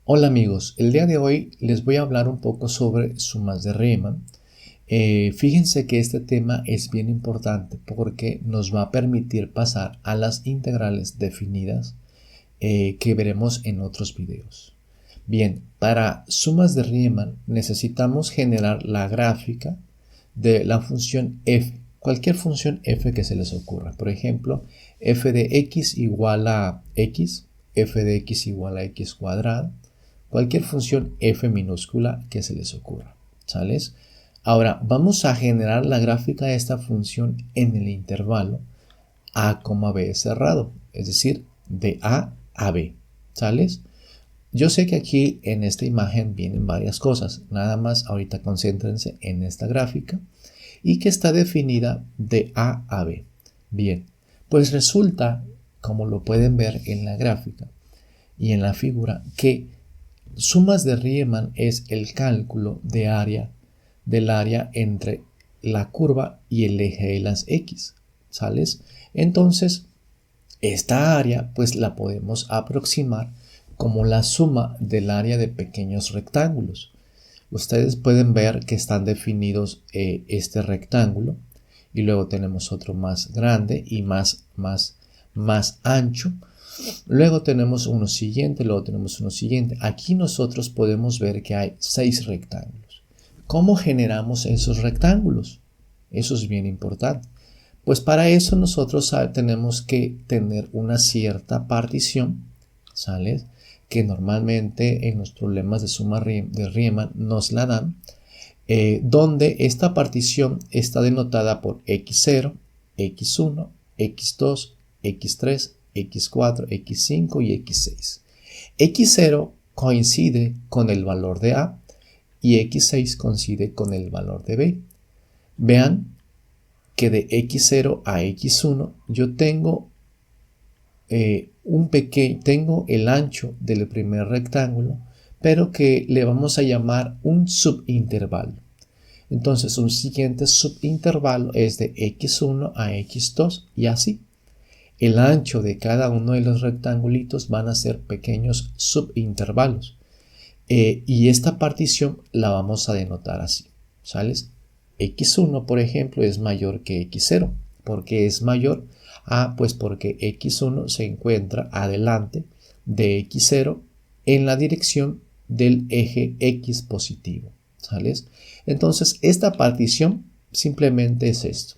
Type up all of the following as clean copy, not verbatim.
Hola amigos, el día de hoy les voy a hablar un poco sobre sumas de Riemann. Fíjense que este tema es bien importante porque nos va a permitir pasar a las integrales definidas que veremos en otros videos. Bien, para sumas de Riemann necesitamos generar la gráfica de la función f, cualquier función f que se les ocurra. Por ejemplo, f de x igual a x, f de x igual a x cuadrado, cualquier función f minúscula que se les ocurra, ¿sales? Ahora vamos a generar la gráfica de esta función en el intervalo a, b cerrado, es decir, de a b, ¿sales? Yo sé que aquí en esta imagen vienen varias cosas, nada más ahorita concéntrense en esta gráfica y que está definida de a b. Bien, pues resulta, como lo pueden ver en la gráfica y en la figura, que sumas de Riemann es el cálculo de área del área entre la curva y el eje de las x, ¿sales? Entonces, esta área pues la podemos aproximar como la suma del área de pequeños rectángulos. Ustedes pueden ver que están definidos este rectángulo y luego tenemos otro más grande y más ancho. Luego tenemos uno siguiente, luego tenemos uno siguiente. Aquí nosotros podemos ver que hay 6 rectángulos. ¿Cómo generamos esos rectángulos? Eso es bien importante. Pues para eso nosotros tenemos que tener una cierta partición, ¿sale? Que normalmente en los problemas de suma de Riemann nos la dan, donde esta partición está denotada por x0, x1, x2, x3, x4, x5 y x6. x0 coincide con el valor de A y x6 coincide con el valor de B. Vean que de x0 a x1 yo tengo tengo el ancho del primer rectángulo, pero que le vamos a llamar un subintervalo. Entonces un siguiente subintervalo es de x1 a x2 y así. El ancho de cada uno de los rectangulitos van a ser pequeños subintervalos. Y esta partición la vamos a denotar así, ¿sales? x1, por ejemplo, es mayor que x0. ¿Por qué es mayor? Pues porque x1 se encuentra adelante de x0 en la dirección del eje x positivo, ¿sales? Entonces, esta partición simplemente es esto,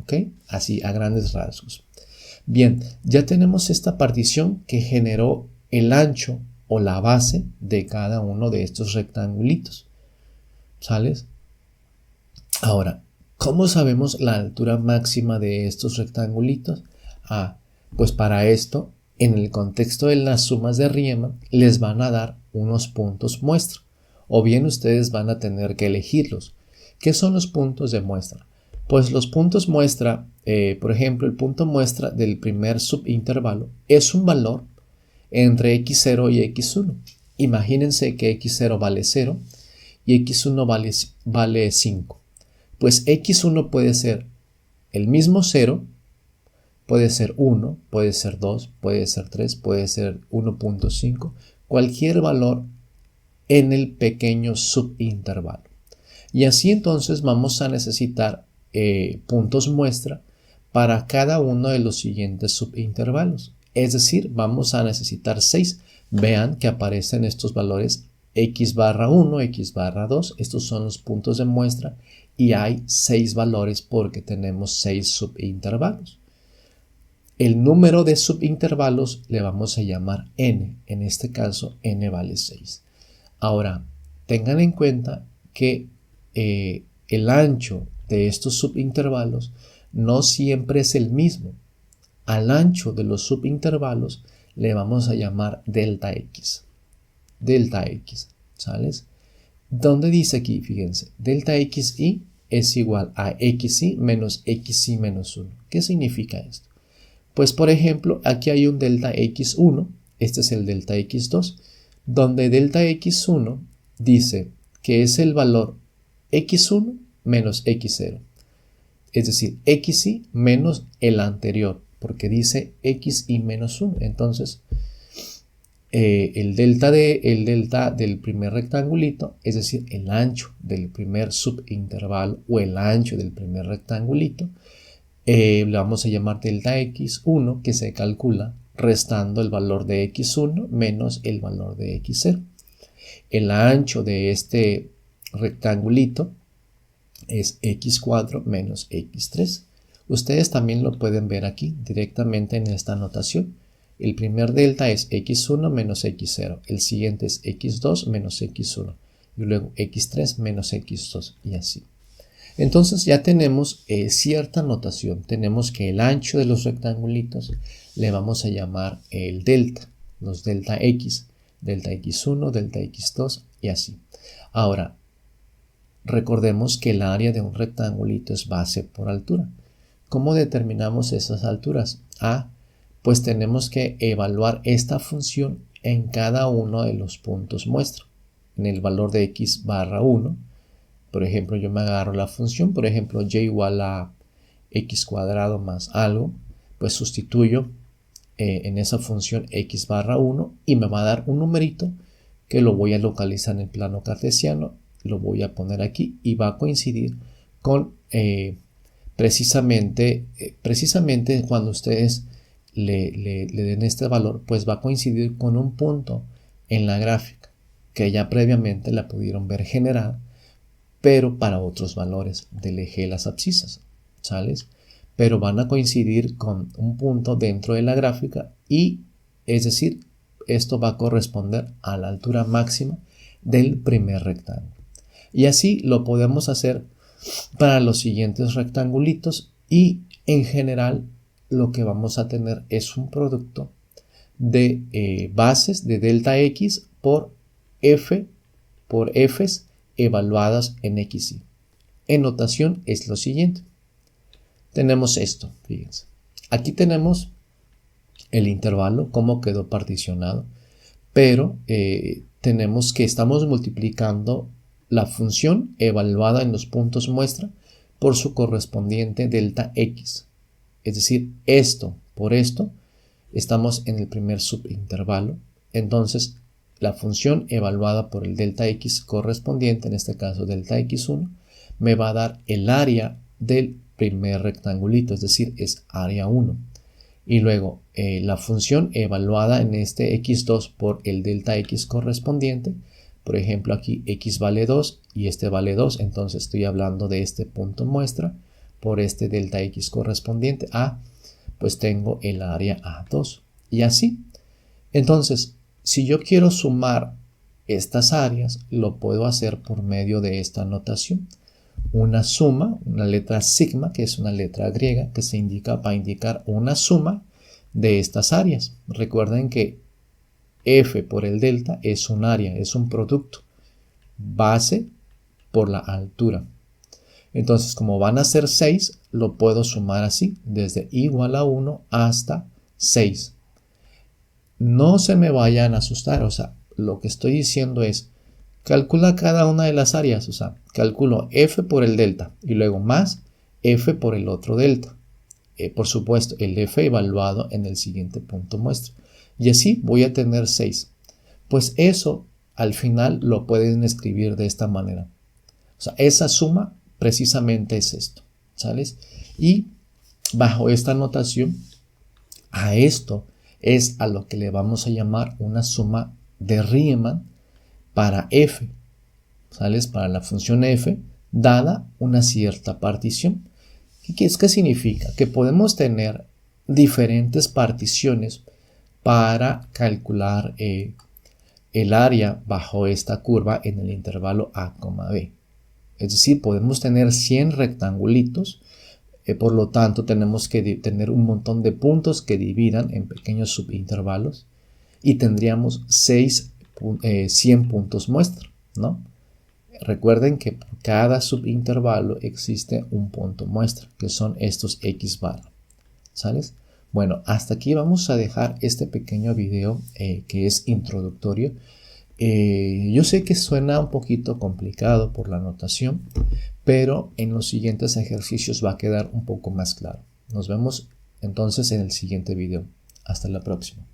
¿ok? Así, a grandes rasgos. Bien, ya tenemos esta partición que generó el ancho o la base de cada uno de estos rectangulitos, ¿sales? Ahora, ¿cómo sabemos la altura máxima de estos rectangulitos? Pues para esto, en el contexto de las sumas de Riemann, les van a dar unos puntos muestra, o bien ustedes van a tener que elegirlos. ¿Qué son los puntos de muestra? Pues los puntos muestra, por ejemplo, el punto muestra del primer subintervalo es un valor entre x0 y x1. Imagínense que x0 vale 0 y x1 vale 5. Pues x1 puede ser el mismo 0, puede ser 1, puede ser 2, puede ser 3, puede ser 1.5, cualquier valor en el pequeño subintervalo. Y así entonces vamos a necesitar puntos muestra para cada uno de los siguientes subintervalos. Es decir, vamos a necesitar 6. Vean que aparecen estos valores x barra 1, x barra 2. Estos son los puntos de muestra y hay 6 valores porque tenemos 6 subintervalos. El número de subintervalos le vamos a llamar n. En este caso, n vale 6. Ahora, tengan en cuenta que el ancho de estos subintervalos no siempre es el mismo. Al ancho de los subintervalos le vamos a llamar delta x. Delta x, ¿sales? ¿Dónde dice aquí? Fíjense, delta xy es igual a xy menos xy menos 1. ¿Qué significa esto? Pues por ejemplo, aquí hay un delta x1, este es el delta x2, donde delta x1 dice que es el valor x1 menos x0. Es decir, xy menos el anterior, porque dice xy menos 1. Entonces, el delta del primer rectangulito, es decir, el ancho del primer subintervalo o el ancho del primer rectangulito, le vamos a llamar delta x1, que se calcula restando el valor de x1 menos el valor de x0. El ancho de este rectangulito es x4 menos x3. Ustedes también lo pueden ver aquí directamente en esta notación. El primer delta es x1 menos x0, el siguiente es x2 menos x1 y luego x3 menos x2 y así. Entonces ya tenemos cierta notación. Tenemos que el ancho de los rectangulitos le vamos a llamar el delta, los delta x, delta x1, delta x2 y así. Ahora, recordemos que el área de un rectangulito es base por altura. ¿Cómo determinamos esas alturas? Pues tenemos que evaluar esta función en cada uno de los puntos muestra. En el valor de x barra 1, por ejemplo, yo me agarro la función, por ejemplo, y igual a x cuadrado más algo, pues sustituyo en esa función x barra 1 y me va a dar un numerito que lo voy a localizar en el plano cartesiano, lo voy a poner aquí y va a coincidir con precisamente cuando ustedes le den este valor, pues va a coincidir con un punto en la gráfica que ya previamente la pudieron ver generada, pero para otros valores del eje de las abscisas, ¿sales? Pero van a coincidir con un punto dentro de la gráfica y, es decir, esto va a corresponder a la altura máxima del primer rectángulo. Y así lo podemos hacer para los siguientes rectangulitos y en general lo que vamos a tener es un producto de bases de delta x por f's evaluadas en x y. En notación es lo siguiente. Tenemos esto, fíjense. Aquí tenemos el intervalo, cómo quedó particionado, pero tenemos que estamos multiplicando la función evaluada en los puntos muestra por su correspondiente delta x. Es decir, esto por esto, estamos en el primer subintervalo. Entonces, la función evaluada por el delta x correspondiente, en este caso delta x1, me va a dar el área del primer rectangulito, es decir, es área 1. Y luego la función evaluada en este x2 por el delta x correspondiente, por ejemplo aquí x vale 2 y este vale 2, entonces estoy hablando de este punto muestra por este delta x correspondiente a, pues tengo el área A2 y así. Entonces, si yo quiero sumar estas áreas, lo puedo hacer por medio de esta notación. Una suma, una letra sigma, que es una letra griega, que se indica para indicar una suma de estas áreas. Recuerden que f por el delta es un área, es un producto. Base por la altura. Entonces, como van a ser 6, lo puedo sumar así, desde igual a 1 hasta 6. No se me vayan a asustar, o sea, lo que estoy diciendo es, calcula cada una de las áreas, o sea, calculo f por el delta y luego más f por el otro delta. Por supuesto, el f evaluado en el siguiente punto muestra. Y así voy a tener 6. Pues eso al final lo pueden escribir de esta manera. O sea, esa suma precisamente es esto, ¿sales? Y bajo esta notación, a esto es a lo que le vamos a llamar una suma de Riemann para f, ¿sales? Para la función f, dada una cierta partición. ¿Qué significa? Que podemos tener diferentes particiones para calcular el área bajo esta curva en el intervalo a, b. Es decir, podemos tener 100 rectangulitos, por lo tanto tenemos que tener un montón de puntos que dividan en pequeños subintervalos y tendríamos 100 puntos muestra, ¿no? Recuerden que por cada subintervalo existe un punto muestra, que son estos x barra, ¿sales? Bueno, hasta aquí vamos a dejar este pequeño video que es introductorio. Yo sé que suena un poquito complicado por la notación, pero en los siguientes ejercicios va a quedar un poco más claro. Nos vemos entonces en el siguiente video. Hasta la próxima.